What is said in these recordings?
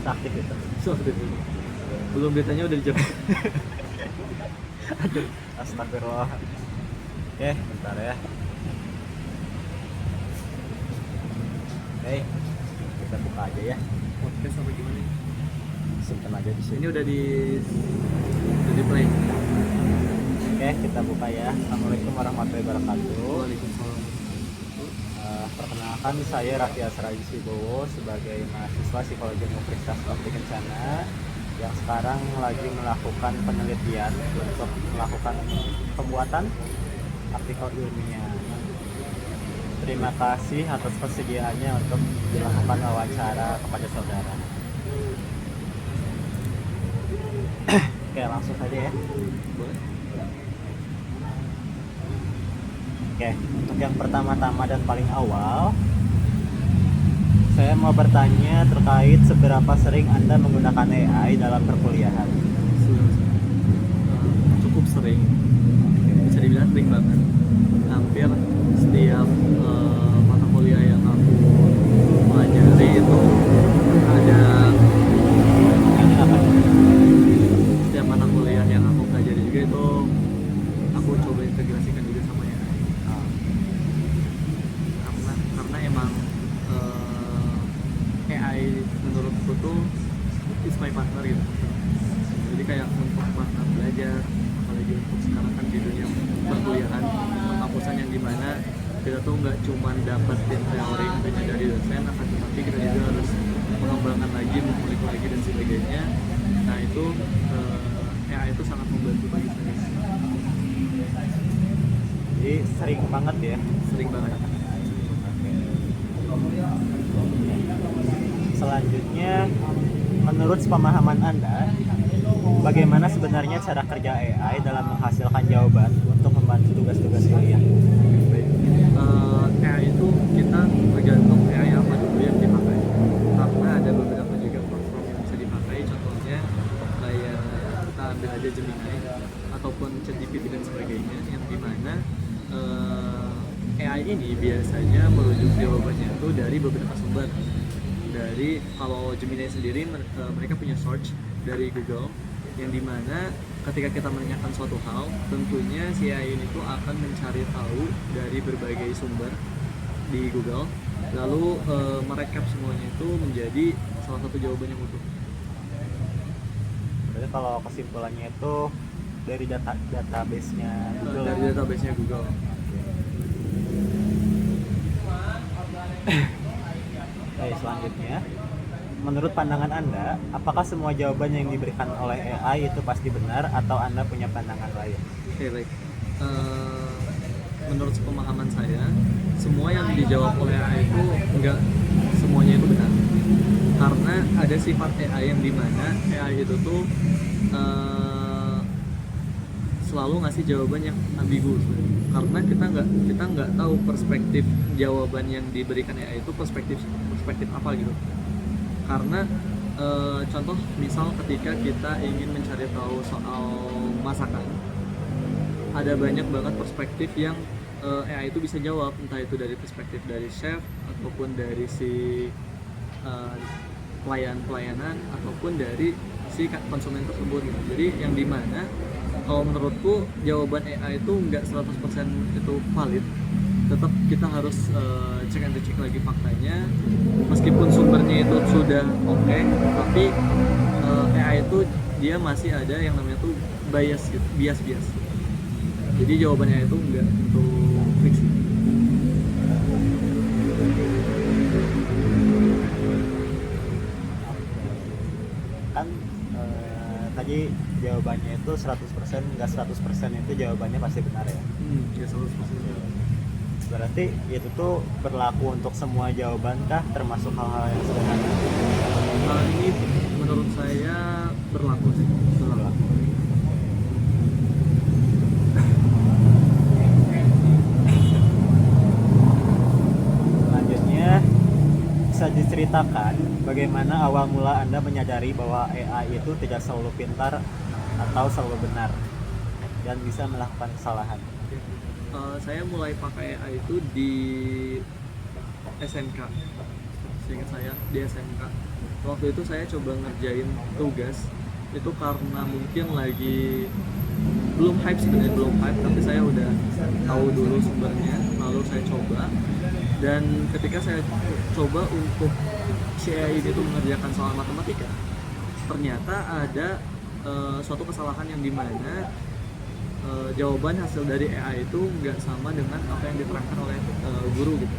seaktif itu. So, gitu. Belum ditanya udah dijawab. Aduh, astagfirullah. Oke, bentar ya. Oke, kita buka aja ya. Podcast apa gimana? Simpan aja di sini. Ini udah di play. Oke, kita buka ya. Assalamualaikum warahmatullahi wabarakatuh. Waalaikumsalam. Perkenalkan, saya Raffi Asraji Sibowo sebagai mahasiswa Psikologi Universitas Trisakti Kencana yang sekarang lagi melakukan penelitian untuk melakukan pembuatan artikel ilmiah. Terima kasih atas persediaannya untuk dilakukan wawancara kepada saudara. Oke, langsung saja ya. Boleh. Oke, untuk yang pertama-tama dan paling awal, saya mau bertanya terkait seberapa sering Anda menggunakan AI dalam perkuliahan. Cukup sering, bisa dibilang sering banget. Hampir setiap mata kuliah yang aku pelajari itu ada. Ini apa? Setiap mata kuliah yang aku pelajari juga itu aku coba integrasikan juga sama AI. Karena emang AI menurutku tuh is my partner gitu. Jadi kayak untuk partner belajar, apalagi untuk sekarang kan di dunia perkuliahan, perkampusan yang dimana kita tuh nggak cuma dapetin teori adanya dari dosen, akan tetapi kita juga harus mengembangkan lagi, mengulik lagi dan sebagainya. Nah itu AI itu sangat membantu bagi saya. Jadi sering banget ya. Sering banget. Selanjutnya, menurut pemahaman Anda, bagaimana sebenarnya cara kerja AI dalam menghasilkan jawaban untuk membantu tugas-tugas kuliah? Baik. AI itu kita tergantung AI apa dulu yang dipakai, karena ada beberapa juga platform yang bisa dipakai, contohnya kayak kita ambil aja Gemini ataupun ChatGPT dan sebagainya, yang dimana AI ini biasanya merujuk jawabannya itu dari beberapa sumber. Dari kalau Gemini sendiri mereka punya search dari Google, yang dimana ketika kita menanyakan suatu hal, tentunya si AI ini tuh akan mencari tahu dari berbagai sumber di Google, lalu merekap semuanya itu menjadi salah satu jawaban yang utuh. Berarti kalau kesimpulannya itu dari database-nya Google. Dari database-nya Google. Oke, selanjutnya, menurut pandangan Anda, apakah semua jawaban yang diberikan oleh AI itu pasti benar atau Anda punya pandangan lain? Oke, baik. Menurut pemahaman saya, semua yang dijawab oleh AI itu enggak semuanya itu benar. Karena ada sifat AI yang dimana AI itu tuh selalu ngasih jawaban yang ambigu. Karena kita nggak tahu perspektif jawaban yang diberikan AI itu perspektif apa gitu. Karena contoh misal ketika kita ingin mencari tahu soal masakan, ada banyak banget perspektif yang AI itu bisa jawab, entah itu dari perspektif dari chef ataupun dari si pelayanan ataupun dari si konsumen tersebut gitu. Jadi yang dimana kalau menurutku jawaban AI itu nggak 100% itu valid, tetap kita harus cek and recheck lagi faktanya, meskipun sumbernya itu sudah oke, tapi AI itu dia masih ada yang namanya tuh bias gitu, bias. Jadi jawabannya itu enggak tentu fix. Kan tadi jawabannya itu 100%, nggak 100% itu jawabannya pasti benar ya? Ya 100%. Berarti itu tuh berlaku untuk semua jawaban kah, termasuk hal-hal yang sederhana? Hal ini menurut saya berlaku sih. Berlaku. Selanjutnya, bisa diceritakan bagaimana awal mula Anda menyadari bahwa AI itu tidak selalu pintar atau selalu benar dan bisa melakukan kesalahan? Saya mulai pakai AI itu di SMK seingat saya di SMK. Waktu itu saya coba ngerjain tugas itu karena mungkin lagi belum hype, sebenarnya belum hype, tapi saya udah tahu dulu sumbernya, lalu saya coba. Dan ketika saya coba untuk si AI ini tuh mengerjakan soal matematika, ternyata ada suatu kesalahan yang dimana jawaban hasil dari AI itu nggak sama dengan apa yang diterangkan oleh guru gitu.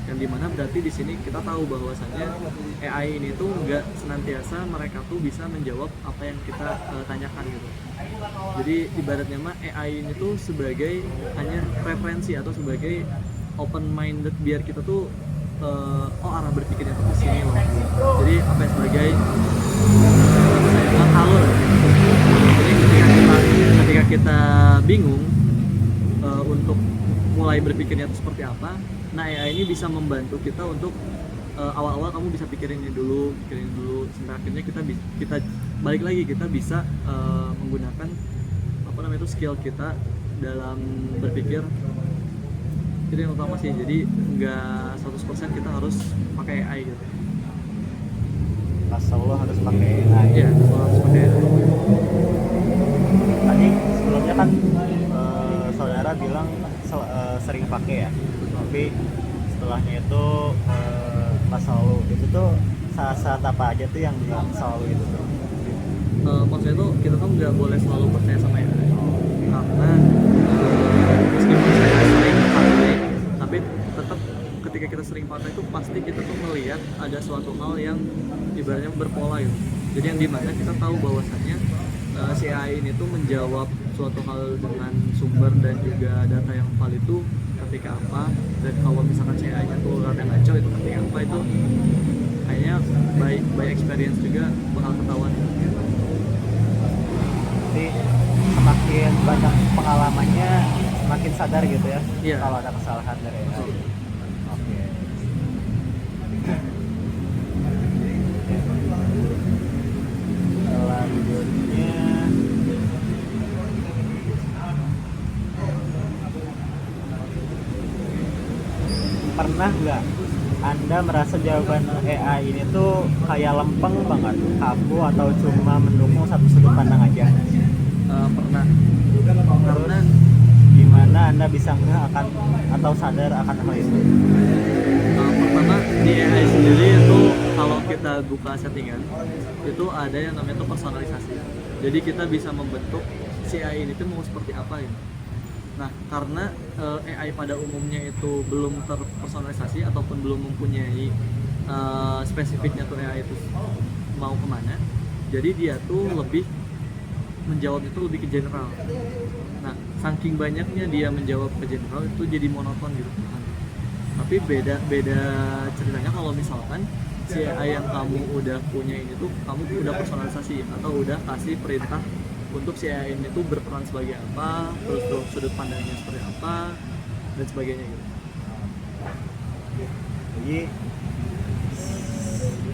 Yang dimana berarti di sini kita tahu bahwasannya AI ini tuh nggak senantiasa mereka tuh bisa menjawab apa yang kita tanyakan gitu. Jadi ibaratnya mah AI ini tuh sebagai hanya referensi atau sebagai open minded biar kita tuh arah berpikirnya tuh ke sini loh. Jadi apa ya, sebagai alur. Jadi ketika kita bingung untuk mulai berpikirnya itu seperti apa, nah AI ini bisa membantu kita untuk awal-awal kamu bisa pikirin dulu, sampai akhirnya kita balik lagi, kita bisa menggunakan apa namanya itu skill kita dalam berpikir. Itu yang utama sih, jadi nggak 100% kita harus pakai AI gitu. Asal lo harus pakai AI. Iya, harus pakai AI. Tadi sebelumnya kan saudara bilang sering pakai ya, tapi setelahnya itu pas selalu itu tuh saat-saat apa aja tuh yang nggak selalu itu tuh? Maksudnya tuh kita tuh nggak boleh selalu percaya sama AI, karena meskipun saya sering pakai, tapi tetap ketika kita sering pakai itu pasti kita tuh melihat ada suatu hal yang ibaratnya berpola gitu. Jadi yang dimana kita tahu bahwasannya si AI ini tuh menjawab suatu hal dengan sumber dan juga data yang valid itu ketika apa, dan kalau misalkan si AI nya tuh rada ngaco itu ketika apa, itu kayaknya by experience juga bakal ketahuan. Jadi semakin banyak pengalamannya semakin sadar gitu ya, Iya. kalau ada kesalahan dari AI. Betul. Oke. Selanjutnya pernah nggak Anda merasa jawaban AI ini tuh kayak lempeng banget, kaku, atau cuma mendukung satu sudut pandang aja? Pernah, karena Gimana Anda bisa nggak akan atau sadar akan hal itu? pertama di AI sendiri itu kalau kita buka settingan itu ada yang namanya tuh personalisasi. Jadi kita bisa membentuk si AI ini tuh mau seperti apa ya. Nah, karena AI pada umumnya itu belum terpersonalisasi ataupun belum mempunyai spesifiknya tuh AI itu mau kemana, jadi dia tuh lebih menjawab itu lebih ke general. Nah, saking banyaknya dia menjawab ke general itu jadi monoton gitu. Tapi beda ceritanya kalau misalkan si AI yang kamu udah punya ini tuh kamu udah personalisasi atau udah kasih perintah untuk si AI ini tuh berperan sebagai apa, terus tuh sudut pandangnya seperti apa dan sebagainya gitu. Jadi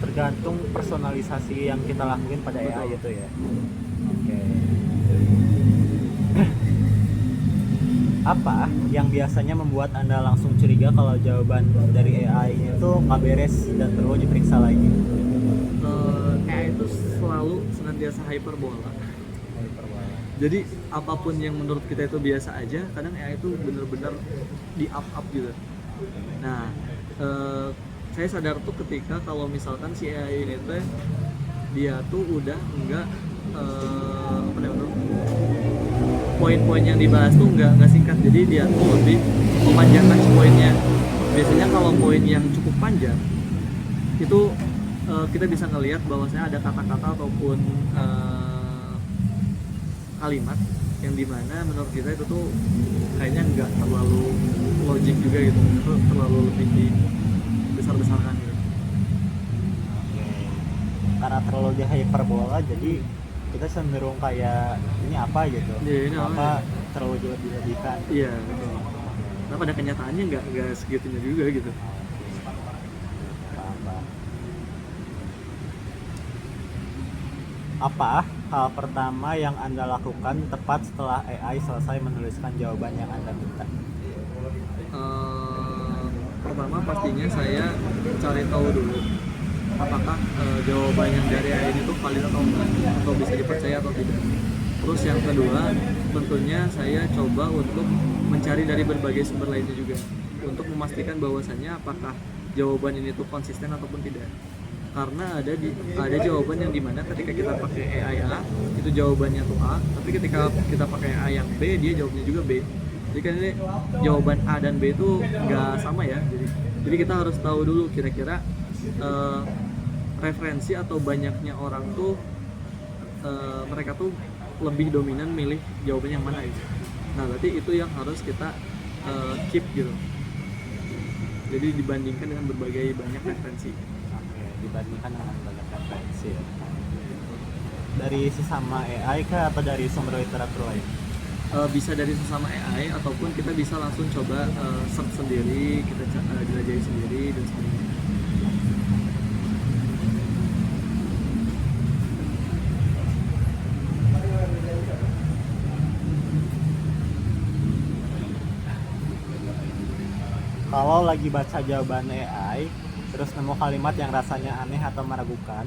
tergantung personalisasi yang kita lakuin pada AI itu ya. Oke. Apa yang biasanya membuat Anda langsung curiga kalau jawaban dari AI itu nggak beres dan perlu diperiksa lagi? AI itu selalu senantiasa hyperbola. Jadi apapun yang menurut kita itu biasa aja, kadang AI itu bener-bener di up gitu. Nah, saya sadar tuh ketika kalau misalkan si AI ini tuh dia tuh udah enggak apa namanya tuh, poin-poin yang dibahas tuh enggak singkat, jadi dia tuh lebih memanjangkan poinnya. Biasanya kalau poin yang cukup panjang itu kita bisa ngelihat bahwasanya ada kata-kata ataupun kalimat yang dimana menurut kita itu tuh kayaknya nggak terlalu logik juga gitu, itu terlalu lebih dibesar-besarkan gitu. Karena terlalu di hyperbola, jadi kita cenderung kayak ini apa gitu, Ini apa terlalu dilebih-lebihkan. Iya betul. Nah pada kenyataannya nggak segitunya juga gitu. Apa hal pertama yang Anda lakukan tepat setelah AI selesai menuliskan jawaban yang Anda minta? pertama pastinya saya cari tahu dulu apakah jawaban yang dari AI itu valid atau enggak, atau bisa dipercaya atau tidak. Terus yang kedua, tentunya saya coba untuk mencari dari berbagai sumber lainnya juga untuk memastikan bahwasannya apakah jawaban ini tuh konsisten ataupun tidak. Karena ada jawaban yang dimana ketika kita pakai AI A itu jawabannya tuh A, tapi ketika kita pakai AI yang B dia jawabnya juga B. Jadi kan ini jawaban A dan B itu nggak sama ya. Jadi kita harus tahu dulu kira-kira referensi atau banyaknya orang tuh mereka tuh lebih dominan milih jawaban yang mana gitu. Nah berarti itu yang harus kita keep gitu. Jadi dibandingkan dengan berbagai banyak referensi. Oke, dibandingkan dengan banyak referensi ya. Dari sesama AI kah atau dari sumber literatur lain? Bisa dari sesama AI ataupun kita bisa langsung coba search sendiri, kita jelajahi sendiri dan sebagainya. Kalau lagi baca jawaban AI, terus nemu kalimat yang rasanya aneh atau meragukan,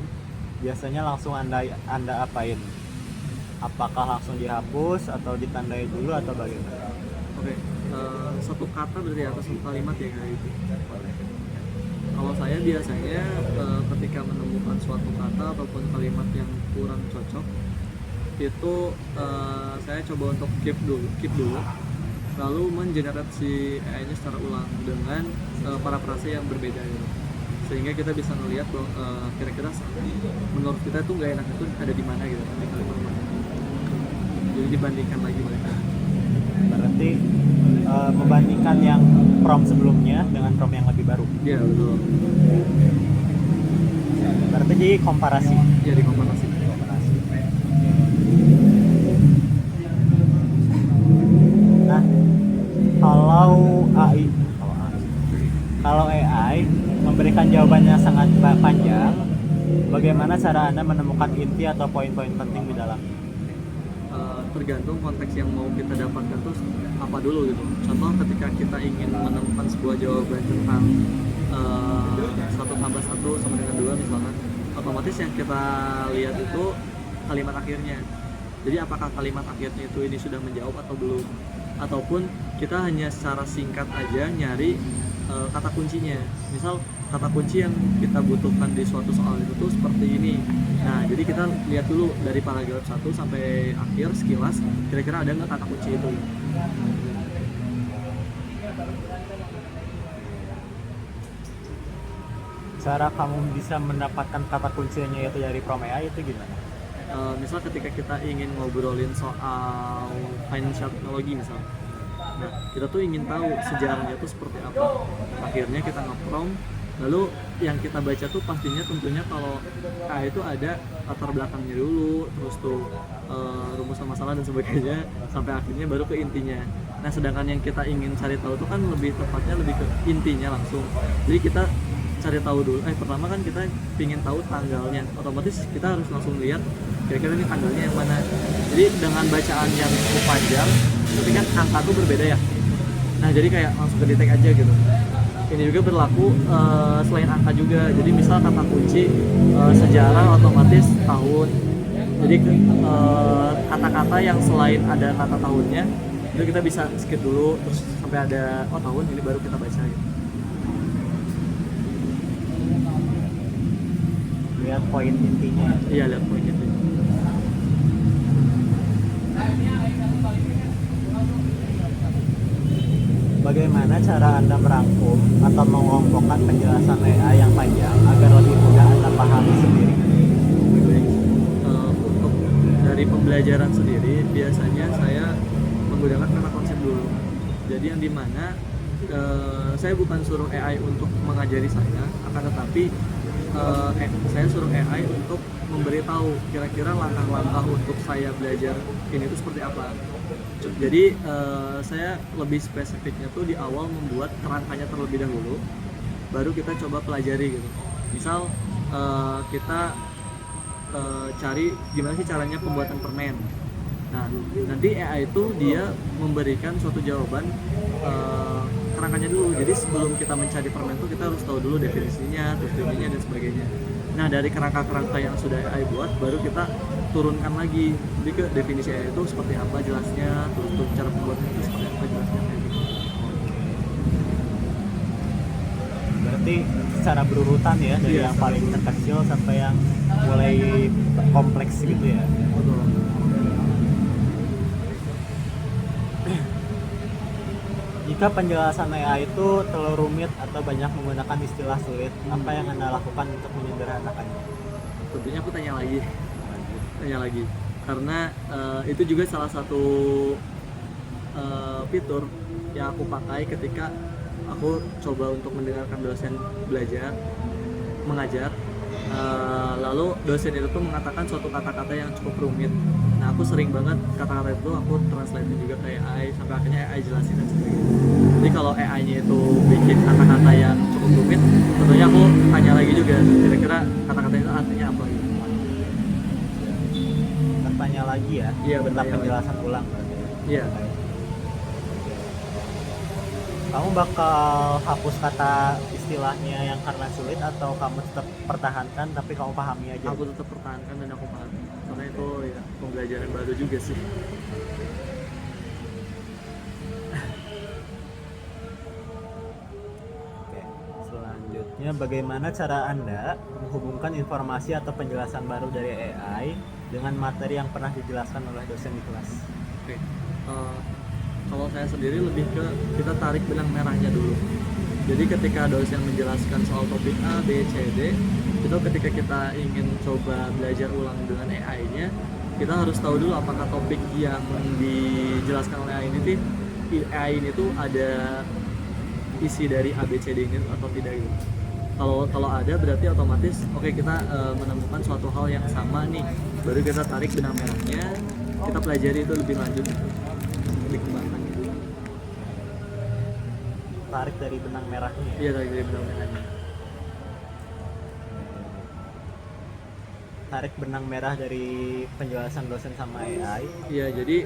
biasanya langsung anda apain? Apakah langsung dihapus atau ditandai dulu atau bagaimana? Oke, satu kata berarti atau satu kalimat ya kayak gitu. Kalau saya biasanya ketika menemukan suatu kata ataupun kalimat yang kurang cocok, itu saya coba untuk keep dulu, lalu mengenerate si AI-nya secara ulang dengan parafrase yang berbeda gitu. Sehingga kita bisa melihat bahwa kira-kira menurut kita tuh nggak enak itu ada di mana gitu di kalimat mana. Jadi dibandingkan lagi mereka. Berarti membandingkan yang prompt sebelumnya dengan prompt yang lebih baru. Iya betul. Berarti jadi komparasi. Ya dikomparasi. Nah, kalau AI memberikan jawabannya sangat panjang, bagaimana cara Anda menemukan inti atau poin-poin penting di dalamnya? Tergantung konteks yang mau kita dapatkan tuh apa dulu gitu. Contoh ketika kita ingin menemukan sebuah jawaban tentang 1+1 sama dengan 2 misalkan, otomatis yang kita lihat itu kalimat akhirnya. Jadi apakah kalimat akhirnya itu ini sudah menjawab atau belum, ataupun kita hanya secara singkat aja nyari kata kuncinya. Misal kata kunci yang kita butuhkan di suatu soal itu tuh seperti ini. Nah, jadi kita lihat dulu dari paragraf 1 sampai akhir sekilas kira-kira ada nggak kata kunci itu. Cara kamu bisa mendapatkan kata kuncinya itu dari prompt AI itu gimana? Misal ketika kita ingin ngobrolin soal financial technology misal, nah kita tuh ingin tahu sejarahnya tuh seperti apa. Akhirnya kita nge-prompt, lalu yang kita baca tuh pastinya tentunya kalau itu ada latar belakangnya dulu, terus tuh rumusan masalah dan sebagainya, sampai akhirnya baru ke intinya. Nah sedangkan yang kita ingin cari tahu tuh kan lebih tepatnya lebih ke intinya langsung. Jadi kita cari tahu dulu, pertama kan kita pingin tahu tanggalnya, otomatis kita harus langsung lihat kira-kira ini tanggalnya yang mana. Jadi dengan bacaan yang cukup panjang, tapi kan angka tuh berbeda ya. Nah jadi kayak langsung ke detect aja gitu. Ini juga berlaku selain angka juga. Jadi misal kata kunci sejarah otomatis tahun. Jadi kata-kata yang selain ada kata tahunnya itu kita bisa skip dulu, terus sampai ada tahun ini baru kita baca gitu. Lihat poin intinya. Iya, lihat poin itu. Bagaimana cara Anda merangkum atau mengelompokkan penjelasan AI yang panjang agar lebih mudah Anda pahami sendiri? Untuk dari pembelajaran sendiri, biasanya saya menggunakan kata konsep dulu. Jadi yang dimana saya bukan suruh AI untuk mengajari saya, akan tetapi saya suruh AI untuk memberitahu kira-kira langkah-langkah untuk saya belajar ini itu seperti apa. Jadi saya lebih spesifiknya tuh di awal membuat kerangkanya terlebih dahulu, baru kita coba pelajari gitu. Misal kita cari gimana sih caranya pembuatan permen. Nah nanti AI itu dia memberikan suatu jawaban kerangkanya dulu. Jadi sebelum kita mencari permen tuh kita harus tahu dulu definisinya, terus ininya dan sebagainya. Nah dari kerangka-kerangka yang sudah AI buat, baru kita turunkan lagi jadi ke definisi AI itu seperti apa jelasnya, terus untuk cara pembuatan itu seperti apa jelasnya kayak gitu. Berarti secara berurutan ya, dari Iya, yang paling terkecil sampai yang mulai kompleks gitu ya. Betul. Jika penjelasan AI itu terlalu rumit atau banyak menggunakan istilah sulit, apa yang Anda lakukan untuk menyederhanakannya? Tentunya aku tanya lagi karena itu juga salah satu fitur yang aku pakai ketika aku coba untuk mendengarkan dosen belajar mengajar. Lalu dosen itu tuh mengatakan suatu kata-kata yang cukup rumit. Nah aku sering banget kata-kata itu aku translate juga ke AI sampai akhirnya AI jelasin dan sebagainya. Jadi kalau AI-nya itu bikin kata-kata yang cukup rumit, tentunya aku tanya lagi juga kira-kira kata-kata itu artinya apa gitu. Bertanya lagi ya, Iya, tentang bertanya penjelasan ulang berarti. Iya. Kamu bakal hapus kata istilahnya yang karena sulit, atau kamu tetap pertahankan tapi kamu pahami aja? Aku tetap pertahankan dan aku paham karena itu ya pembelajaran baru juga sih. Oke. Selanjutnya, bagaimana cara Anda menghubungkan informasi atau penjelasan baru dari AI dengan materi yang pernah dijelaskan oleh dosen di kelas? Oke. Kalau saya sendiri lebih ke kita tarik benang merahnya dulu. Jadi ketika dosen menjelaskan soal topik A, B, C, D, itu ketika kita ingin coba belajar ulang dengan AI-nya, kita harus tahu dulu apakah topik yang dijelaskan oleh AI ini tuh ada isi dari A, B, C, D ini atau tidak gitu. Kalau ada berarti otomatis oke, kita menemukan suatu hal yang sama nih, baru kita tarik benang merahnya, kita pelajari itu lebih lanjut, lebih kembangkan gitu. Tarik dari benang merahnya ya? Iya, tarik dari benang merahnya. Tarik benang merah dari penjelasan dosen sama AI. Iya, jadi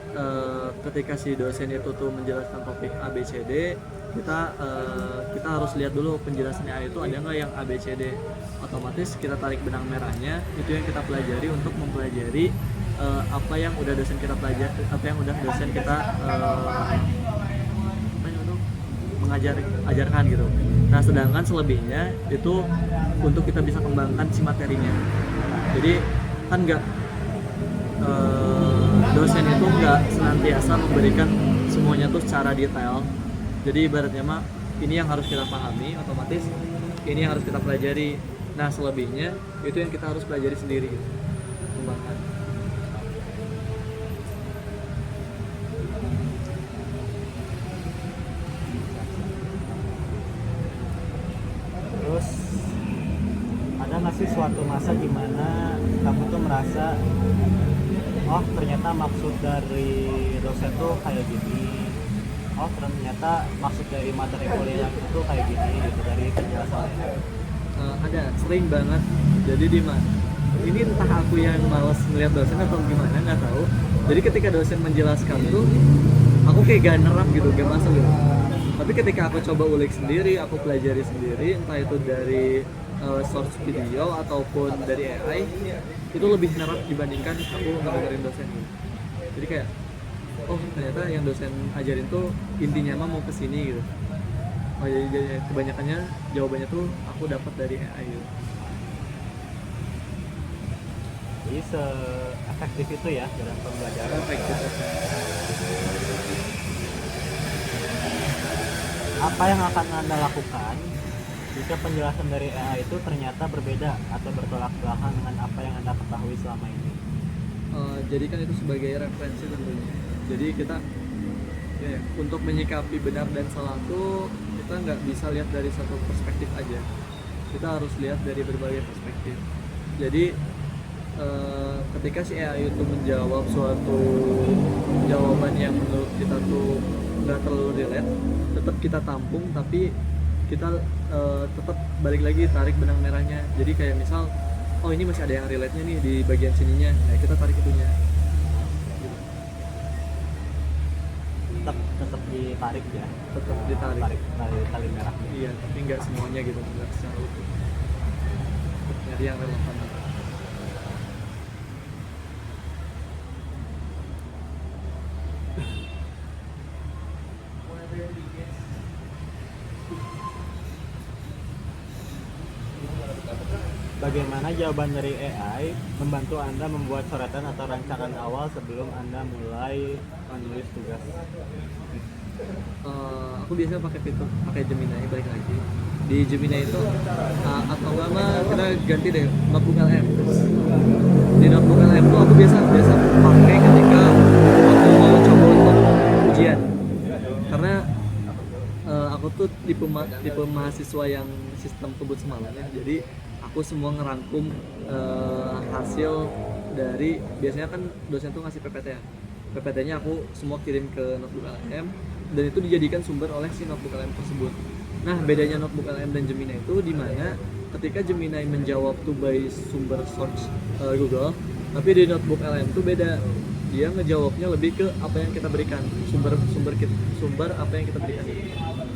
ketika si dosen itu tuh menjelaskan topik A, B, C, D, kita harus lihat dulu penjelasan AI itu ada nggak yang A, B, C, D. Otomatis kita tarik benang merahnya, itu yang kita pelajari untuk mempelajari apa yang udah dosen kita pelajari, apa yang udah dosen kita ajarkan gitu. Nah sedangkan selebihnya itu untuk kita bisa kembangkan si materinya. Jadi kan nggak dosen itu nggak senantiasa memberikan semuanya tuh secara detail. Jadi ibaratnya mah ini yang harus kita pahami, otomatis ini yang harus kita pelajari. Nah selebihnya itu yang kita harus pelajari sendiri gitu. Kembangkan. Terus ada nggak sih suatu masa gimana kamu tuh merasa, oh ternyata maksud dari dosen tuh kayak gini, oh ternyata maksud dari materi kuliah itu kayak gini gitu dari penjelasannya? Ada, sering banget. Jadi di mana? Ini entah aku yang malas melihat dosen atau gimana, nggak tahu. Jadi ketika dosen menjelaskan tuh, aku kayak gak nerap gitu, gak masuk gitu. Tapi ketika aku coba ulik sendiri, aku pelajari sendiri, entah itu dari source video ataupun dari AI, itu lebih nerap dibandingkan aku ngedengerin dosen gitu. Jadi kayak, oh ternyata yang dosen ajarin tuh intinya mah mau kesini gitu. Oh jadi kebanyakannya jawabannya tuh aku dapat dari AI gitu. Jadi se-efektif itu ya dalam pembelajaran. Efektif. Apa yang akan Anda lakukan jika penjelasan dari AI itu ternyata berbeda atau bertolak belakang dengan apa yang Anda ketahui selama ini? Jadikan itu sebagai referensi tentunya. Jadi kita untuk menyikapi benar dan salah tuh kita nggak bisa lihat dari satu perspektif aja. Kita harus lihat dari berbagai perspektif. Jadi ketika si AI itu menjawab suatu jawaban yang menurut kita tuh nggak terlalu relate, tetap kita tampung, tapi kita tetap balik lagi tarik benang merahnya. Jadi kayak misal, oh ini masih ada yang relate-nya nih di bagian sininya, nah kita tarik itunya. Tetap ditarik ya, tetap ditarik. tarik tali merah. Iya, tapi nggak semuanya gitu, nggak secara utuh. Nyari yang relevan. Bagaimana jawaban dari AI membantu Anda membuat coretan atau rancangan awal sebelum Anda mulai menulis tugas? Aku biasanya pakai Gemini, balik lagi di Gemini itu atau lama kita ganti deh notebook LM. Di notebook LM tuh aku biasa pakai ketika aku mau coba untuk ujian, karena aku tuh tipe mahasiswa yang sistem kebut semalam ya, jadi aku semua ngerangkum hasil dari, biasanya kan dosen tuh ngasih PPT ya, PPT-nya aku semua kirim ke notebook LM dan itu dijadikan sumber oleh si notebook LM tersebut. Nah, bedanya notebook LM dan Gemini itu di mana ketika Gemini menjawab tuh by sumber search Google, tapi di notebook LM tuh beda. Dia ngejawabnya lebih ke apa yang kita berikan, sumber apa yang kita berikan.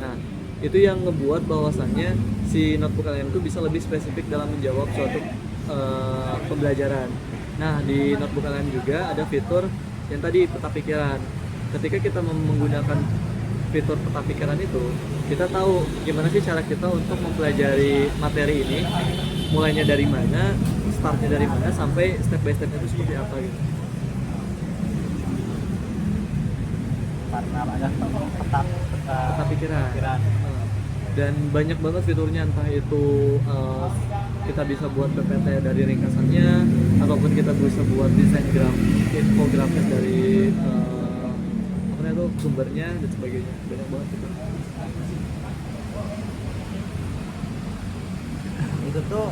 Nah, itu yang ngebuat bahwasannya si notebook LM itu bisa lebih spesifik dalam menjawab suatu pembelajaran. Nah, di notebook LM juga ada fitur yang tadi peta pikiran. Ketika kita menggunakan fitur peta pikiran itu, kita tahu gimana sih cara kita untuk mempelajari materi ini, mulainya dari mana, startnya dari mana, sampai step by stepnya itu seperti apa gitu. Karena ada peta pikiran. Dan banyak banget fiturnya, entah itu kita bisa buat PPT dari ringkasannya, ataupun kita bisa buat desain infografis dari itu sumbernya dan sebagainya. Banyak banget gitu. Itu tuh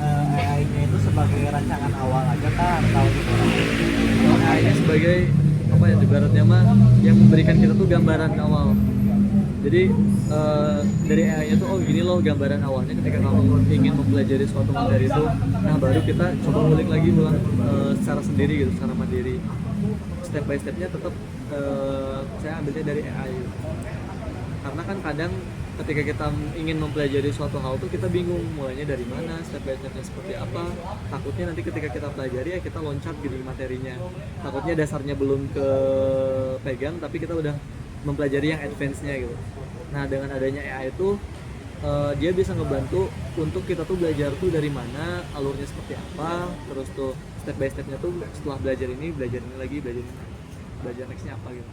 AI-nya itu sebagai rancangan awal aja kan, atau AI-nya sebagai apa ya, ibaratnya mah yang memberikan kita tuh gambaran awal. Jadi dari AI-nya tuh, oh gini loh gambaran awalnya ketika kamu ingin mempelajari suatu materi itu. Nah, baru kita coba ulik lagi ulang secara sendiri gitu, secara mandiri. Step by stepnya tetap saya ambilnya dari AI gitu. Karena kan kadang ketika kita ingin mempelajari suatu hal tuh kita bingung mulainya dari mana, step by stepnya seperti apa. Takutnya nanti ketika kita pelajari ya kita loncat gini materinya, takutnya dasarnya belum kepegang tapi kita udah mempelajari yang advance-nya gitu. Nah, dengan adanya AI itu dia bisa ngebantu untuk kita tuh belajar tuh dari mana, alurnya seperti apa, terus tuh step by stepnya tuh setelah belajar ini lagi, belajar nextnya apa gitu.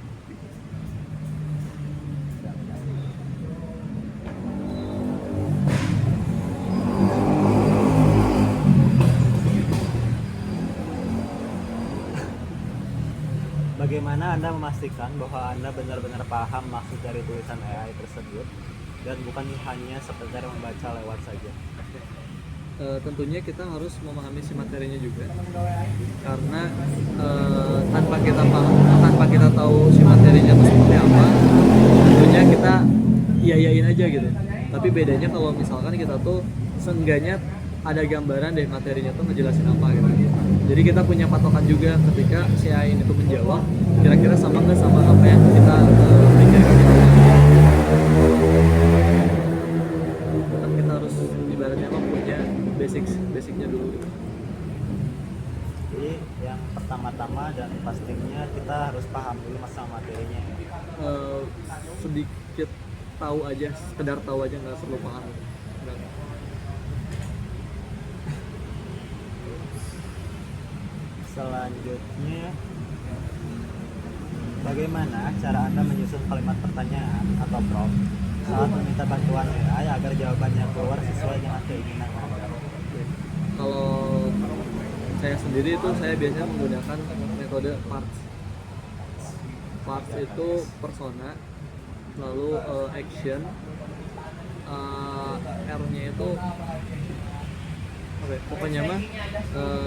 Bagaimana Anda memastikan bahwa Anda benar-benar paham maksud dari tulisan AI tersebut dan bukan hanya sekedar membaca lewat saja? Tentunya kita harus memahami si materinya juga, karena tanpa kita tahu si materinya itu seperti apa, tentunya kita iyain aja gitu. Tapi bedanya kalau misalkan kita tuh seenggaknya ada gambaran deh materinya tuh ngejelasin apa gitu. Jadi kita punya patokan juga ketika si AI itu menjawab, kira-kira sama nggak sama apa yang kita pikirkan gitu. Tetap kita harus ibaratnya punya basicnya dulu gitu. Jadi yang pertama-tama dan pastinya kita harus paham dulu masalah materinya. Sedikit tahu aja, sekedar tahu aja, nggak perlu paham. Selanjutnya, bagaimana cara Anda menyusun kalimat pertanyaan atau prompt saat meminta bantuan AI agar jawabannya keluar sesuai dengan keinginan Anda? Kalau saya sendiri itu saya biasanya menggunakan metode parts. Parts itu persona, lalu action, R-nya itu pokoknya mah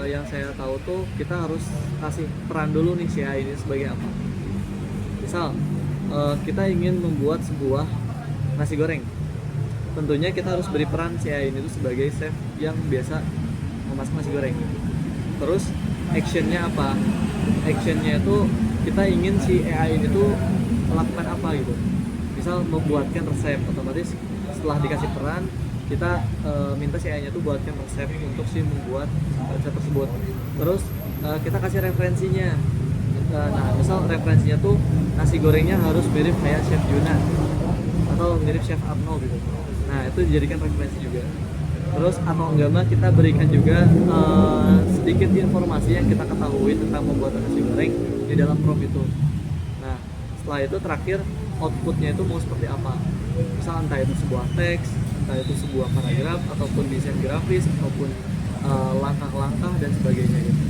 yang saya tahu tuh kita harus kasih peran dulu nih si AI ini sebagai apa. Misal kita ingin membuat sebuah nasi goreng, tentunya kita harus beri peran si AI ini tuh sebagai chef yang biasa memasak nasi goreng. Terus actionnya apa? Actionnya itu kita ingin si AI ini tuh melakukan apa gitu. Misal membuatkan resep, otomatis setelah dikasih peran kita minta si AI-nya tuh buatkan resep untuk si membuat resep tersebut. Terus kita kasih referensinya. Nah, misal referensinya tuh nasi gorengnya harus mirip kayak Chef Juna atau mirip Chef Arnold gitu. Nah, itu dijadikan referensi juga. Terus atau enggak mah kita berikan juga sedikit informasi yang kita ketahui tentang pembuatan nasi goreng di dalam prompt itu. Nah, setelah itu terakhir outputnya itu mau seperti apa. Misal entah itu sebuah teks, entah itu sebuah paragraf, ataupun desain grafis, ataupun langkah-langkah dan sebagainya gitu.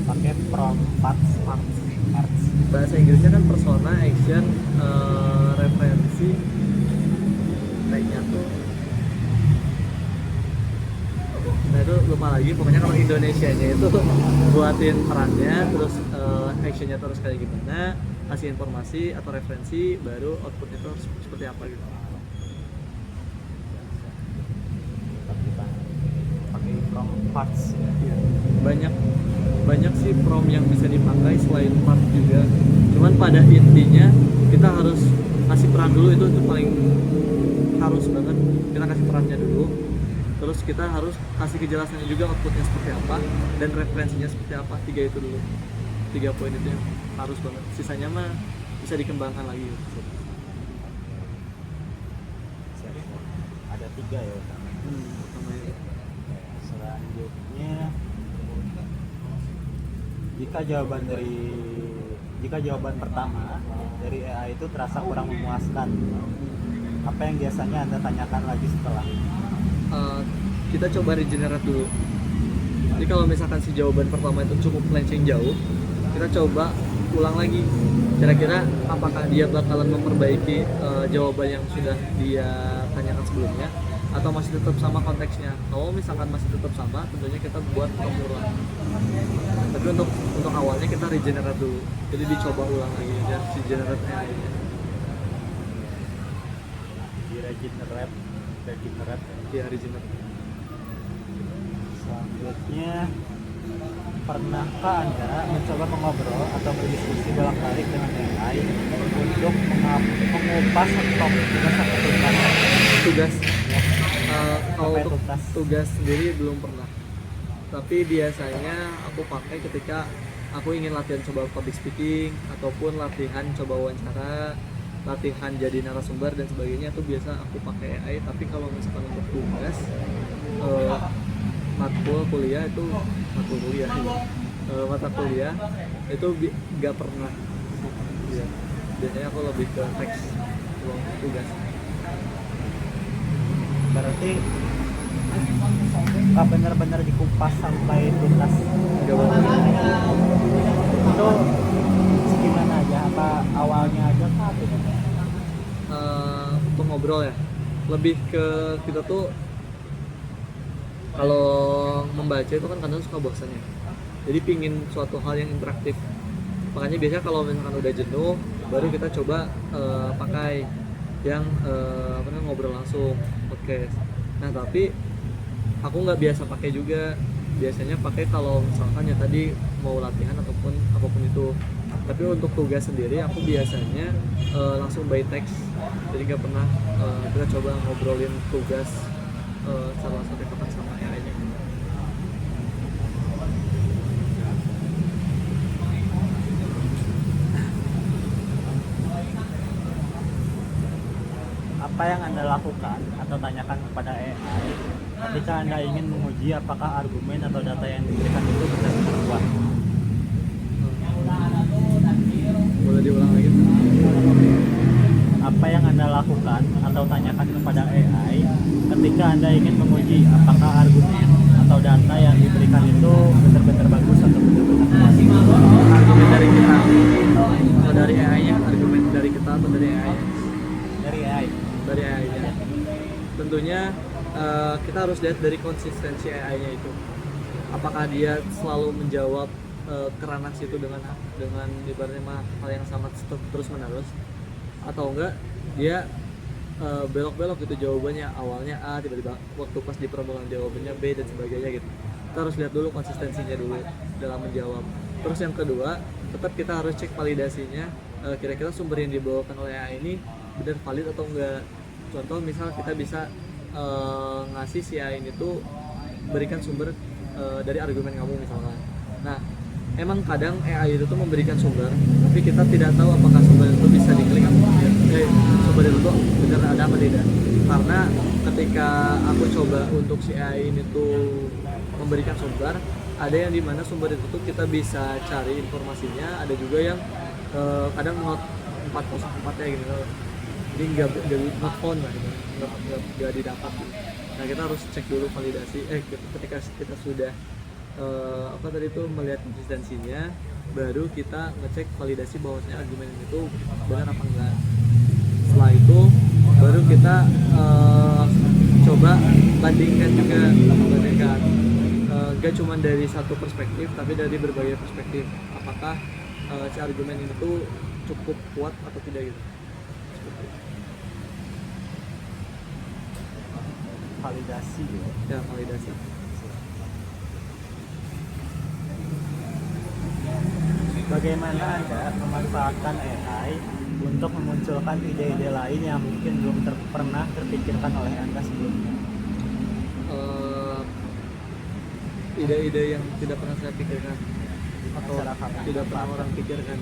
Pakai prompt parts. Bahasa Inggrisnya kan persona, action, referensi, kayaknya tuh. Nah itu lupa lagi, pokoknya kalau Indonesianya itu buatin perannya, terus actionnya terus kayak gimana, kasih informasi atau referensi, baru outputnya itu harus seperti apa gitu. Pakai prompt parts. Iya. Banyak sih prompt yang bisa dipakai selain part juga. Cuman pada intinya kita harus kasih peran dulu, itu paling harus banget. Kita kasih perannya dulu. Terus kita harus kasih kejelasannya juga outputnya seperti apa dan referensinya seperti apa. 3 itu dulu. 3 poin itu yang harus banget. Sisanya mah bisa dikembangkan lagi. Ada 3 ya utama. Utamanya. Selanjutnya, jika jawaban pertama dari AI itu terasa kurang memuaskan, apa yang biasanya Anda tanyakan lagi setelah? Kita coba regenerate dulu. Jadi kalau misalkan si jawaban pertama itu cukup melenceng jauh, kita coba ulang lagi. Kira-kira apakah dia bakalan memperbaiki jawaban yang sudah dia tanyakan sebelumnya, atau masih tetap sama konteksnya. Kalau misalkan masih tetap sama, tentunya kita buat pengulang. Tapi untuk awalnya kita regenerate dulu. Jadi dicoba ulang lagi ya si generate AI-nya. Di regenerate. Iya, regenerate. Selanjutnya, pernahkah Anda mencoba mengobrol atau berdiskusi bolak-balik dengan AI untuk mengupas stok Tugas kalau Apa itu untuk tugas? tugas sendiri belum pernah. Tapi biasanya aku pakai ketika aku ingin latihan coba public speaking, ataupun latihan coba wawancara, latihan jadi narasumber dan sebagainya, itu biasa aku pakai AI. Tapi kalau misalkan untuk tugas matkul kuliah itu mata kuliah itu nggak pernah. Ya, biasanya aku lebih ke teks uang tugas. Berarti nggak benar-benar dikupas sampai tuntas. Nggak pernah. Itu gimana aja? Apa awalnya aja kah? Untuk ngobrol ya, lebih ke kita tuh kalau membaca itu kan kadang suka bosan ya, jadi pingin suatu hal yang interaktif. Makanya biasanya kalau misalkan udah jenuh, baru kita coba pakai yang ngobrol langsung, podcast. Nah tapi aku nggak biasa pakai juga, biasanya pakai kalau misalkan ya tadi mau latihan ataupun apapun itu. Tapi untuk tugas sendiri aku biasanya langsung by text, jadi nggak pernah kita coba ngobrolin tugas secara langsung tektokan sama AI-nya. Apa yang Anda lakukan atau tanyakan kepada AI ketika Anda ingin menguji apakah argumen atau data yang diberikan itu benar-benar kuat? Boleh diulang lagi? Apa yang Anda lakukan atau tanyakan kepada AI ketika Anda ingin menguji apakah argumen atau data yang diberikan itu benar-benar bagus atau benar-benar kuat? Argumen dari kita atau dari AI-nya? Argumen dari kita atau dari AI-nya? Dari AI. Dari AI-nya. Tentunya kita harus lihat dari konsistensi AI-nya itu. Apakah dia selalu menjawab kerana situ dengan ibaratnya hal yang sama terus menerus, atau enggak dia belok-belok gitu jawabannya, awalnya A tiba-tiba waktu pas di permulaan jawabannya B dan sebagainya gitu. Kita harus lihat dulu konsistensinya dulu dalam menjawab. Terus yang kedua, tetap kita harus cek validasinya kira-kira sumber yang dibawakan oleh AI ini benar valid atau enggak. Contoh misal kita bisa ngasih si AI ini tuh berikan sumber dari argumen kamu misalkan. Nah, emang kadang AI itu tuh memberikan sumber, tapi kita tidak tahu apakah sumber itu bisa diklik atau tidak. Sumber itu tuh benar ada apa tidak. Karena ketika aku coba untuk si AI ini tuh memberikan sumber, ada yang dimana sumber itu tuh kita bisa cari informasinya, ada juga yang kadang not 404 ya gitu. Jadi nggak found lah gitu, nggak didapat gitu. Nah kita harus cek dulu validasi. Ketika kita sudah apa tadi itu melihat konsistensinya, baru kita ngecek validasi bahwasanya argumen itu benar apa enggak. Setelah itu baru kita coba bandingkan gak cuma dari satu perspektif tapi dari berbagai perspektif, apakah si argumen ini tuh cukup kuat atau tidak gitu. Validasi gitu. Ya, validasi. Bagaimana Anda memanfaatkan AI untuk memunculkan ide-ide lain yang mungkin belum pernah terpikirkan oleh Anda sebelumnya? Ide-ide yang tidak pernah saya pikirkan atau Masyarakat tidak pernah orang pikirkan.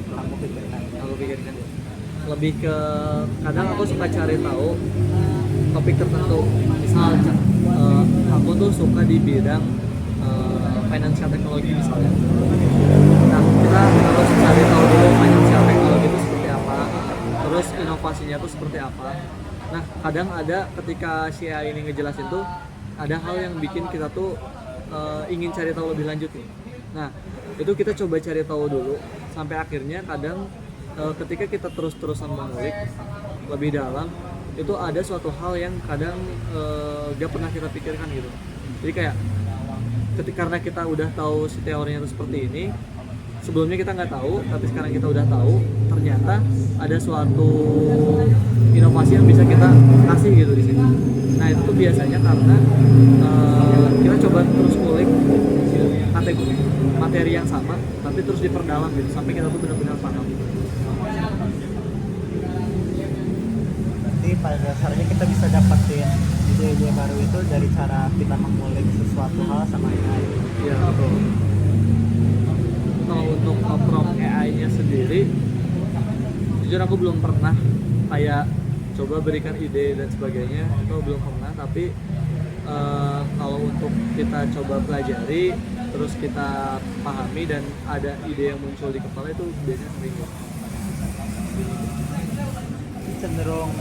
Kamu pikirkan? Aku pikirkan lebih ke kadang aku suka cari tahu topik tertentu. Misal aku tuh suka di bidang financial technology misalnya. Nah, kita harus cari tahu dulu financial technology itu seperti apa, terus inovasinya itu seperti apa. Nah, kadang ada ketika si AI ini ngejelasin tuh ada hal yang bikin kita tuh ingin cari tahu lebih lanjut nih. Nah, itu kita coba cari tahu dulu sampai akhirnya kadang ketika kita terus-terusan mengulik lebih dalam, itu ada suatu hal yang kadang gak pernah kita pikirkan gitu. Jadi kayak karena kita udah tahu si teorinya itu seperti ini, sebelumnya kita nggak tahu, tapi sekarang kita udah tahu, ternyata ada suatu inovasi yang bisa kita kasih gitu di sini. Nah itu tuh biasanya karena kita coba terus ngulik kategori materi yang sama, tapi terus diperdalam gitu sampai kita tuh benar-benar paham. Berarti pada dasarnya kita bisa dapetin ide-ide baru itu dari cara kita mengulik sesuatu hal sama AI. Iya betul. Kalau untuk prompt AI-nya sendiri, jujur aku belum pernah kayak coba berikan ide dan sebagainya, itu belum pernah. Tapi kalau untuk kita coba pelajari, terus kita pahami dan ada ide yang muncul di kepala itu biasanya sering. Cenderung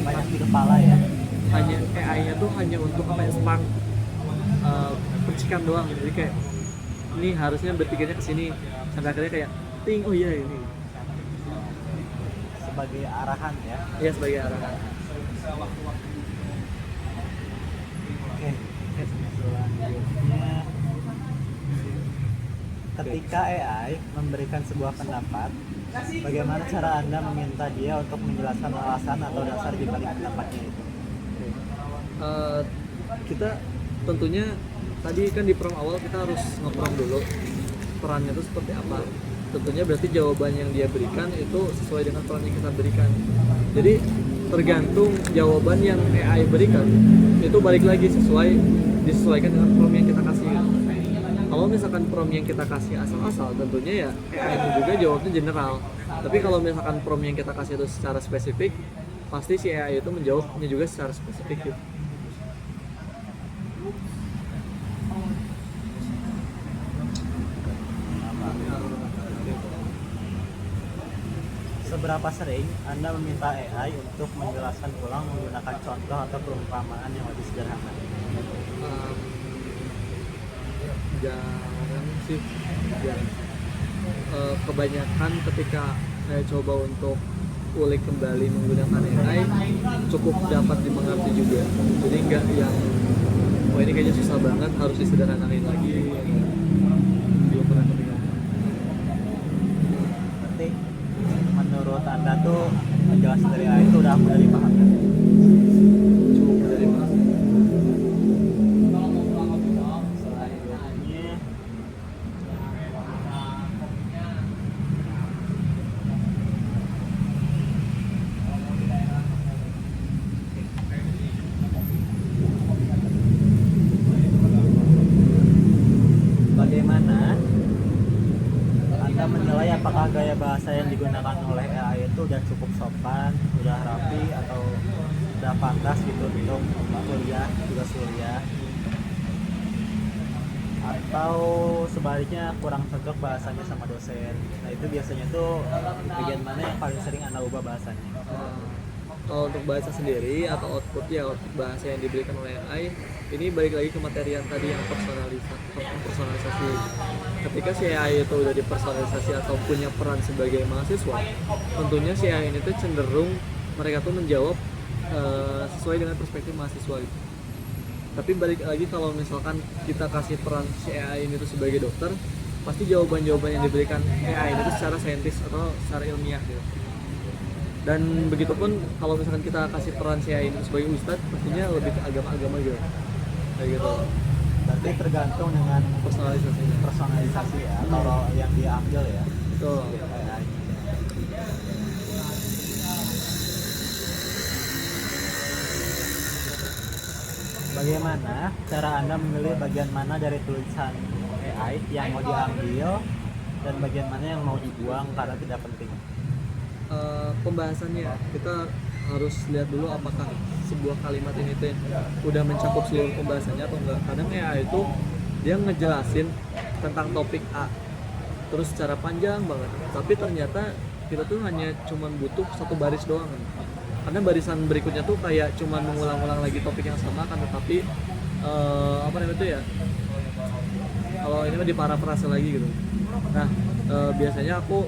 banyak di kepala ya. Hanya AI-nya tuh hanya untuk apa ya, spark percikan doang gitu. Jadi kayak ini harusnya berpikirnya ke sini sampai akhirnya kayak ting, oh iya ini. Sebagai arahan ya. Iya, sebagai arahan. Oke. Selanjutnya, ketika AI memberikan sebuah pendapat, bagaimana cara Anda meminta dia untuk menjelaskan alasan atau dasar di balik pendapatnya itu? Kita tentunya tadi kan di prompt awal kita harus nge-prompt dulu perannya itu seperti apa. Tentunya berarti jawaban yang dia berikan itu sesuai dengan peran yang kita berikan. Jadi tergantung jawaban yang AI berikan itu balik lagi disesuaikan dengan prompt yang kita kasih. Kalau misalkan prompt yang kita kasih asal-asal, tentunya ya AI itu juga jawabnya general. Tapi kalau misalkan prompt yang kita kasih itu secara spesifik, pasti si AI itu menjawabnya juga secara spesifik gitu. Seberapa sering Anda meminta AI untuk menjelaskan ulang menggunakan contoh atau perumpamaan yang lebih sederhana? Jarang sih, jarang. Kebanyakan ketika saya coba untuk ulik kembali menggunakan AI cukup dapat dimengerti juga. Jadi nggak yang wah ini kayaknya susah banget harus disederhanain lagi. Belum pernah kepikiran. Berarti menurut Anda tuh penjelasan dari AI itu udah mudah dipahami? Cukup dari mana? Selanjutnya, bagaimana Anda menilai apakah gaya bahasa yang digunakan oleh AI itu udah cukup sopan, udah rapi, atau udah pantas gitu untuk kuliah, tugas kuliah, atau sebaliknya kurang cocok bahasanya sama dosen. Nah itu biasanya tuh bagian mana yang paling sering Anda ubah bahasanya? Kalau untuk bahasa sendiri atau output bahasa yang diberikan oleh AI, ini balik lagi ke materi yang tadi yang personalisasi. Ketika si AI itu udah dipersonalisasi atau punya peran sebagai mahasiswa, tentunya si AI ini tuh cenderung mereka tuh menjawab sesuai dengan perspektif mahasiswa gitu. Tapi balik lagi kalau misalkan kita kasih peran si AI ini tuh sebagai dokter, pasti jawaban-jawaban yang diberikan AI ini tuh secara saintis atau secara ilmiah gitu. Dan begitupun kalau misalkan kita kasih peran si AI ini sebagai ustadz, pastinya lebih ke agama-agama gitu. Kayak gitu. Berarti tergantung dengan personalisasi ya, atau yang diambil ya. Betul. AI. Bagaimana cara Anda memilih bagian mana dari tulisan AI yang mau diambil dan bagian mana yang mau dibuang karena tidak penting? Pembahasannya kita harus lihat dulu apakah sebuah kalimat ini tuh udah mencakup seluruh pembahasannya atau enggak. Kadang AI itu dia ngejelasin tentang topik A terus secara panjang banget, tapi ternyata kita tuh hanya cuman butuh satu baris doang kan. Karena barisan berikutnya tuh kayak cuman mengulang-ulang lagi topik yang sama kan, tetapi apa namanya itu ya, kalau ini mah diparafrase lagi gitu. Nah biasanya aku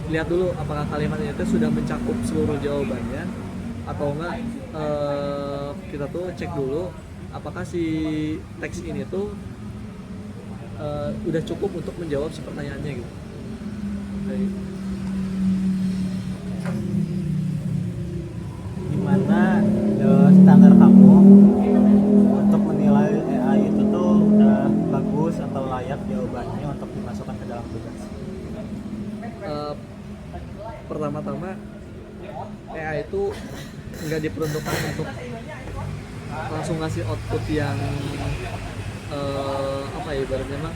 lihat dulu apakah kalimat itu sudah mencakup seluruh jawabannya atau enggak. Kita tuh cek dulu apakah si teks ini tuh udah cukup untuk menjawab si pertanyaannya gitu. Jadi, gimana standar kamu untuk menilai AI itu tuh udah bagus atau layak jawabannya untuk dimasukkan ke dalam tugas? Pertama-tama AI itu nggak diperuntukkan untuk langsung ngasih output yang apa ya ibaratnya mah.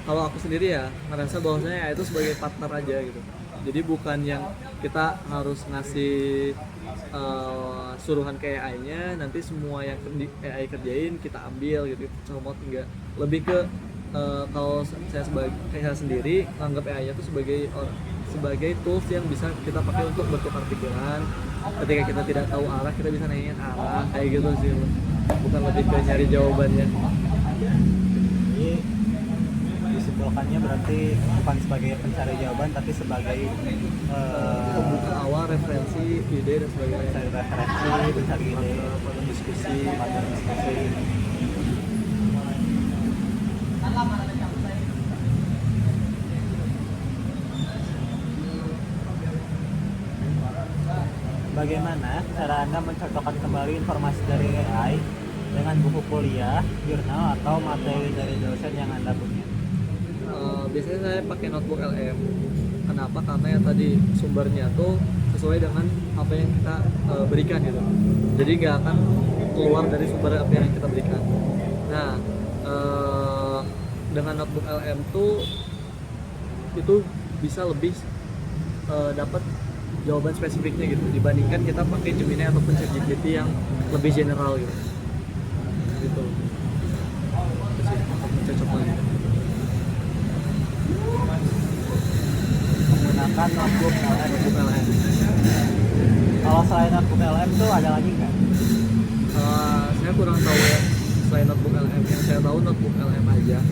Kalau aku sendiri ya ngerasa bahwasanya AI itu sebagai partner aja gitu. Jadi bukan yang kita harus ngasih suruhan ke AI-nya, nanti semua yang AI kerjain kita ambil gitu. Sama enggak. Lebih ke kalau saya sendiri nganggap AI-nya itu sebagai tools yang bisa kita pakai untuk bertukar pikiran. Ketika kita tidak tahu arah, kita bisa nanyain arah kayak gitu sih. Bukan lebih ke nyari jawabannya. Jadi disimpulkannya berarti bukan sebagai pencari jawaban tapi sebagai Pembuka awal, referensi, ide dan sebagainya. pencari referensi, pencari ide, Partner diskusi. partner diskusi. Bagaimana cara Anda mencocokkan kembali informasi dari AI dengan buku kuliah, jurnal, atau materi dari dosen yang Anda punya? Biasanya saya pakai notebook LM. Kenapa? Karena ya tadi sumbernya tuh sesuai dengan apa yang kita berikan gitu. Jadi nggak akan keluar dari sumber apa yang kita berikan. Nah, dengan notebook LM tuh itu bisa lebih dapat jawaban spesifiknya gitu dibandingkan kita pakai Gemini ataupun ChatGPT yang lebih general gitu. Gitu. Cocok banget. Menggunakan notebook LM. Kalau selain notebook LM tuh ada lagi nggak? Saya kurang tahu ya selain notebook LM. Yang saya tahu notebook LM aja.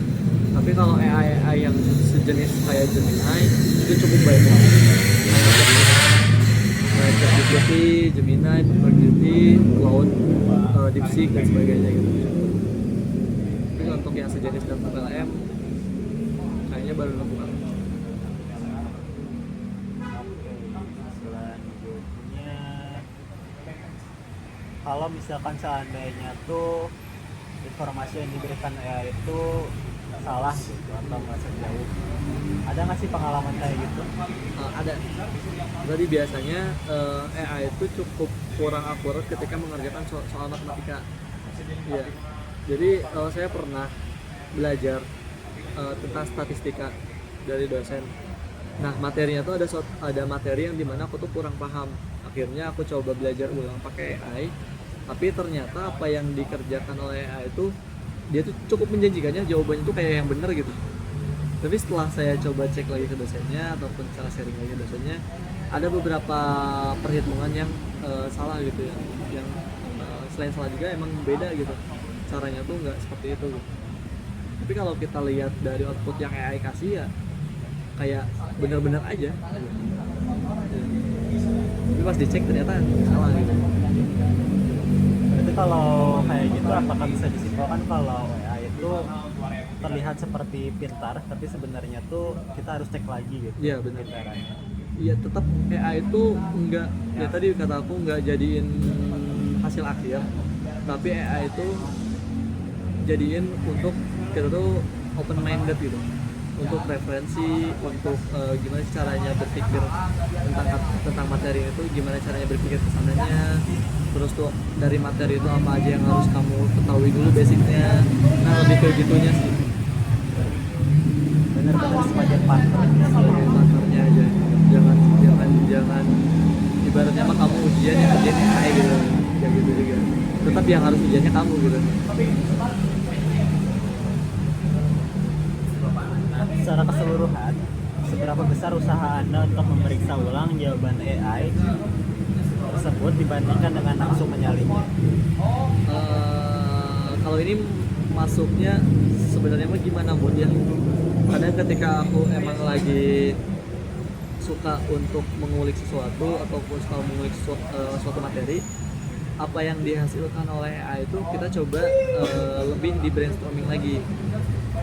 Tapi kalau AI yang sejenis kayak Gemini itu cukup baik banget. Kayak ChatGPT, Gemini, Perplexity, Cloud, DeepSeek dan sebagainya gitu. Tapi untuk yang sejenis notebook LM kayaknya baru notebook LM. Selanjutnya, kalau misalkan seandainya tuh informasi yang diberikan AI itu salah gitu atau merasa jauh, ada nggak sih pengalaman kayak gitu? Ada. Jadi biasanya AI itu cukup kurang akurat ketika mengerjakan soal matematika. Iya. Jadi saya pernah belajar tentang statistika dari dosen. Nah materinya tuh ada materi yang dimana aku tuh kurang paham. Akhirnya aku coba belajar ulang pakai AI. Tapi ternyata apa yang dikerjakan oleh AI itu dia tuh cukup menjanjikannya, jawabannya tuh kayak yang bener gitu. Tapi setelah saya coba cek lagi ke dosennya ataupun cara sharing lagi ke dosennya, ada beberapa perhitungan yang salah gitu ya, yang selain salah juga emang beda gitu, caranya tuh nggak seperti itu gitu. Tapi kalau kita lihat dari output yang AI kasih ya kayak bener-bener aja gitu. Tapi pas dicek ternyata salah gitu. Berarti kalau kayak gitu apakah bisa disimpulkan kalau AI itu terlihat seperti pintar tapi sebenarnya tuh kita harus cek lagi gitu. Iya benar. Pintarannya. Iya tetap AI itu enggak, ya tadi kata aku enggak jadiin hasil akhir, tapi AI itu jadiin untuk kita tuh open minded gitu, untuk referensi, untuk gimana sih caranya berpikir tentang materi itu, gimana caranya berpikir kesananya, terus tuh dari materi itu apa aja yang harus kamu ketahui dulu basicnya. Nah lebih ke gitunya sih, Benar-benar sebagai partner. sebagai partnernya aja. Jangan ibaratnya mah kamu ujian yang kerjain AI gitu, ya gitu juga. Tetap yang harus ujiannya kamu gitu. Nah, secara keseluruhan, seberapa besar usaha Anda untuk memeriksa ulang jawaban AI tersebut dibandingkan dengan langsung menyalinnya? Kalau ini masuknya sebenarnya mah gimana mood ya? Kadang ketika aku emang lagi suka untuk mengulik sesuatu ataupun suka mengulik suatu materi, apa yang dihasilkan oleh AI itu kita coba lebih di brainstorming lagi.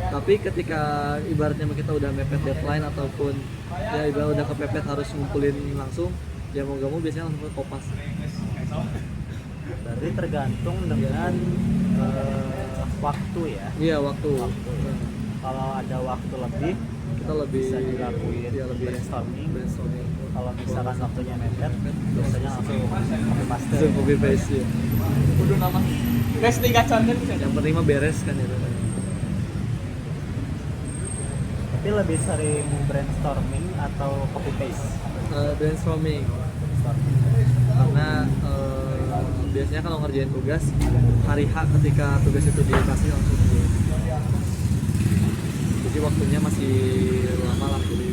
Tapi ketika ibaratnya kita udah mepet deadline ataupun ya ibarat udah kepepet harus ngumpulin langsung, ya mau gak mau biasanya langsung ke kopas. Berarti tergantung dengan waktu ya. Iya waktu. Kalau ada waktu lebih Kita lebih bisa dilakuin ya, lebih brainstorming. brainstorming. Kalau misalkan waktunya mepet, biasanya langsung copy paste. Langsung copy paste ya. Udah nama. Guys, tiga channel bisa. Yang penting mah beres kan itu. Tapi lebih sering brainstorming atau copy paste? Brainstorming. Brainstorming. Karena biasanya kalau ngerjain tugas hari H ketika tugas itu dikasih langsung jadi waktunya masih lama lah jadi.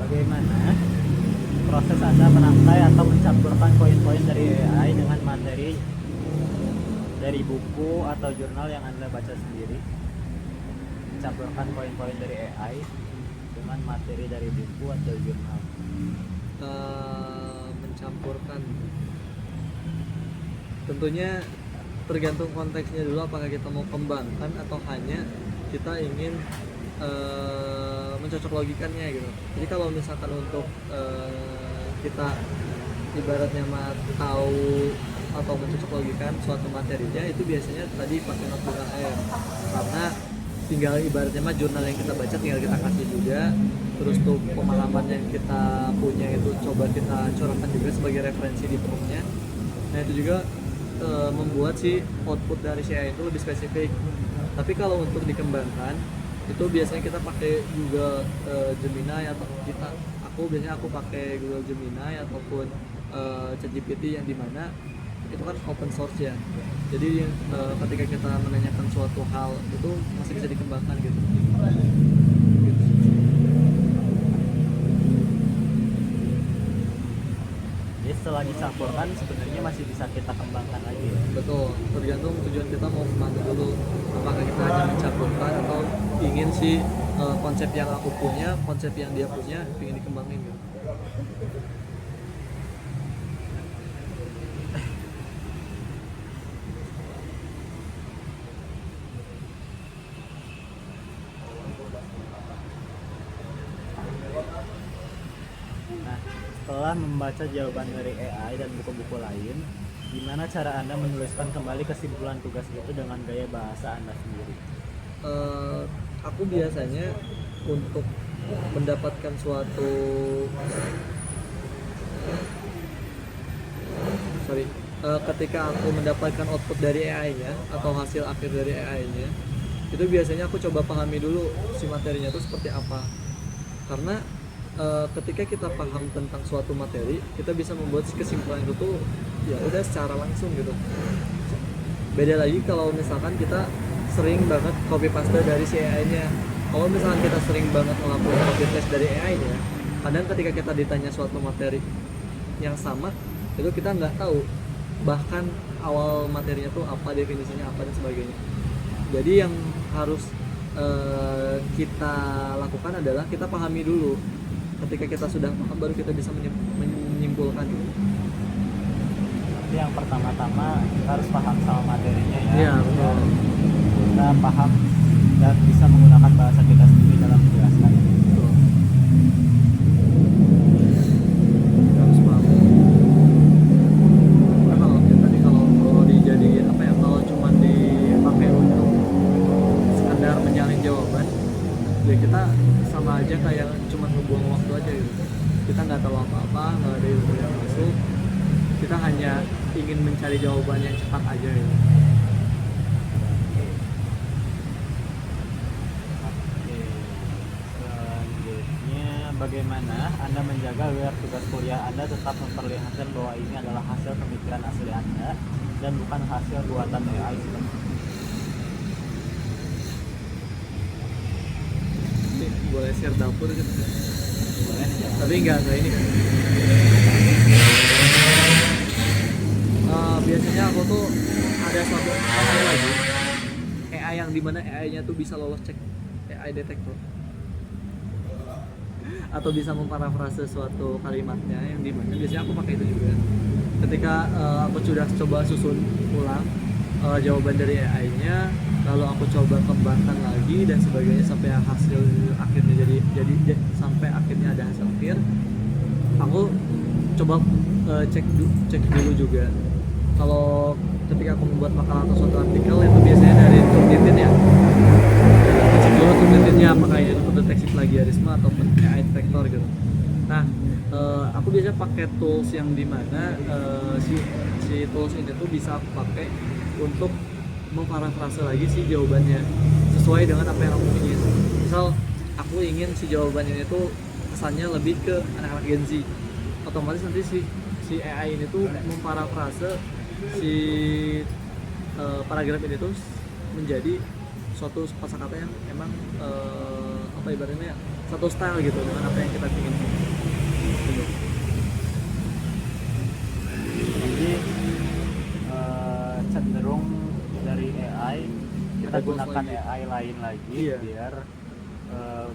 Bagaimana proses Anda merangkai atau mencampurkan poin-poin dari AI dengan materi dari buku atau jurnal yang Anda baca sendiri? Mencampurkan poin-poin dari AI dengan materi dari buku atau jurnal. Mencampurkan tentunya tergantung konteksnya dulu, apakah kita mau kembangkan atau hanya kita ingin mencocok logikannya gitu. Jadi kalau misalkan untuk kita ibaratnya mah tahu atau mencocok logikan suatu materinya, itu biasanya tadi pakai notebook AR, karena tinggal ibaratnya mah jurnal yang kita baca tinggal kita kasih juga, terus tuh pengalaman yang kita punya itu coba kita curahkan juga sebagai referensi di promptnya. Nah itu juga membuat si output dari si AI itu lebih spesifik. Tapi kalau untuk dikembangkan itu biasanya kita pakai Google Gemini atau aku biasanya pakai Google Gemini ataupun ChatGPT yang dimana itu kan open source ya. Jadi ketika kita menanyakan suatu hal itu masih bisa dikembangkan gitu. Jadi setelah dicampurkan sebenarnya masih bisa kita kembangkan lagi. Betul, tergantung tujuan kita mau kemana dulu. Apakah kita hanya mencampurkan atau ingin si konsep yang aku punya, konsep yang dia punya, ingin dikembangin gitu. Nah, setelah membaca jawaban dari AI dan buku-buku lain, gimana cara Anda menuliskan kembali kesimpulan tugas itu dengan gaya bahasa Anda sendiri? Aku biasanya untuk mendapatkan suatu ketika aku mendapatkan output dari AI-nya atau hasil akhir dari AI-nya, itu biasanya aku coba pahami dulu si materinya itu seperti apa. Karena ketika kita paham tentang suatu materi, kita bisa membuat kesimpulan itu tuh ya udah secara langsung gitu. Beda lagi kalau misalkan kita sering banget copy paste dari si AI-nya. Kalau misalkan kita sering banget melakukan copy paste dari AI-nya, kadang ketika kita ditanya suatu materi yang sama, itu kita nggak tahu bahkan awal materinya tuh apa, definisinya apa dan sebagainya. Jadi yang harus kita lakukan adalah kita pahami dulu. Ketika kita sudah paham, baru kita bisa menyimpulkan. Jadi yang pertama-tama kita harus paham sama materinya ya. Iya, betul. Kita paham dan bisa menggunakan bahasa kita sendiri dalam menjelaskan. Betul. Kita harus paham. Karena kalau ya, tadi kalau dijadiin apa ya, kalau cuma dipakai untuk sekedar menyalin jawaban, ya kita sama aja kayak cuma ngebuang waktu aja gitu. Kita nggak tahu apa-apa, nggak ada ilmu yang masuk. Kita hanya ingin mencari jawaban yang cepat aja gitu. Oke. Selanjutnya, bagaimana Anda menjaga agar tugas kuliah Anda tetap memperlihatkan bahwa ini adalah hasil pemikiran asli Anda dan bukan hasil buatan AI seperti Ini boleh share dapur gitu. boleh ya? Tapi nggak ini kan. Biasanya aku tuh ada satu AI lagi, AI yang dimana AI-nya tuh bisa lolos cek AI detektor atau bisa memparafrase suatu kalimatnya, yang dimana biasanya aku pakai itu juga ketika aku sudah coba susun ulang jawaban dari AI-nya, lalu aku coba kembangkan lagi dan sebagainya sampai hasil akhirnya jadi sampai akhirnya ada hasil akhir. Aku coba cek dulu juga kalau ketika aku membuat makalah atau suatu artikel, itu biasanya dari Turnitin ya, cek dulu Turnitinnya apakah itu terdeteksi plagiarisme ataupun AI detector gitu. Nah, aku biasanya pakai tools yang dimana si tools ini tuh bisa aku pakai untuk memparafrase lagi si jawabannya sesuai dengan apa yang aku ingin. Misal aku ingin si jawaban ini tuh kesannya lebih ke anak-anak Gen Z, otomatis nanti si AI ini tuh memparafrase si paragraf ini tuh menjadi suatu kosakata yang emang apa ibaratnya satu style gitu dengan apa yang kita ingin. Jadi cenderung dari AI kita Kita gunakan lagi. AI lain lagi Iya. biar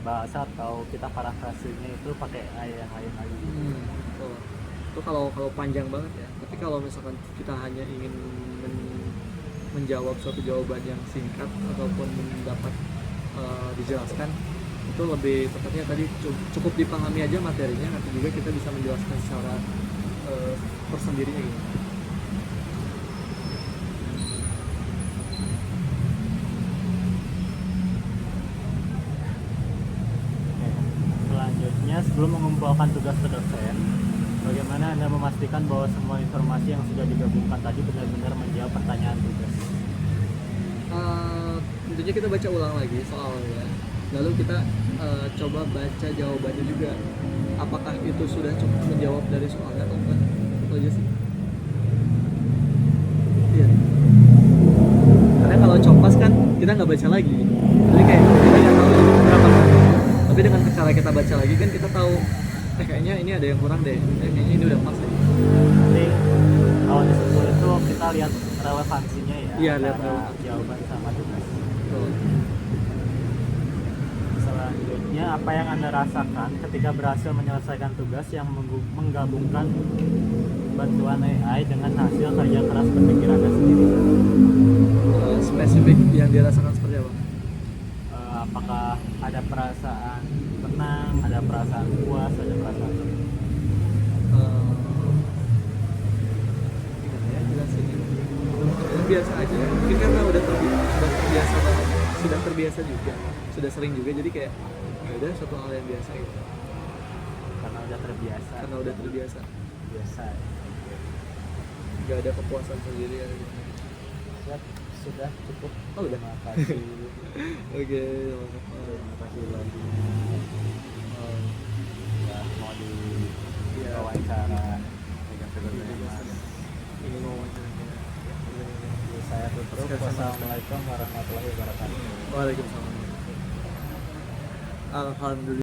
bahasa atau kita parafrasenya itu pakai AI yang lain lagi. Betul. Itu kalau panjang banget ya. Tapi kalau misalkan kita hanya ingin menjawab suatu jawaban yang singkat ataupun dapat dijelaskan, itu lebih tepatnya tadi cukup dipahami aja materinya, nanti juga kita bisa menjelaskan secara tersendirinya gitu. Oke. Selanjutnya, sebelum mengumpulkan tugas ke dosen, bagaimana Anda memastikan bahwa semua informasi yang sudah digabungkan tadi benar-benar menjawab pertanyaan tugas? Tentunya kita baca ulang lagi soalnya, lalu kita coba baca jawabannya juga, apakah itu sudah cukup menjawab dari soalnya atau enggak. Itu aja sih. Iya. Karena kalau copas kan kita nggak baca lagi, jadi kayak kita nggak tahu itu berapa kali. Tapi dengan cara kita baca lagi kan kita tahu, kayaknya ini ada yang kurang deh, kayaknya ini udah pas deh. Nanti kalau disusul itu kita lihat relevansinya ya, Iya, lihat antara relevansi. jawaban sama tugas. Betul. Selanjutnya, apa yang Anda rasakan ketika berhasil menyelesaikan tugas yang menggabungkan bantuan AI dengan hasil kerja keras berpikir Anda sendiri? Spesifik yang dirasakan seperti apa? Apakah ada perasaan tenang, ada perasaan puas, ada perasaan Gimana ya jelasin ini? Biasa aja, mungkin karena udah terbiasa banget, sudah terbiasa juga, sudah sering juga, jadi kayak ya udah suatu hal yang biasa gitu. karena udah terbiasa? Karena udah terbiasa. Biasa. nggak ada kepuasan sendiri ya. Siap, sudah cukup. Oh, udah. Terima kasih. Oke, Terima kasih lagi. oh, Ya, mau di Iya. wawancara dengan sebelumnya. ini mau wawancara. Saya tutup. Wassalamualaikum warahmatullahi wabarakatuh. Waalaikumsalam. Alhamdulillah.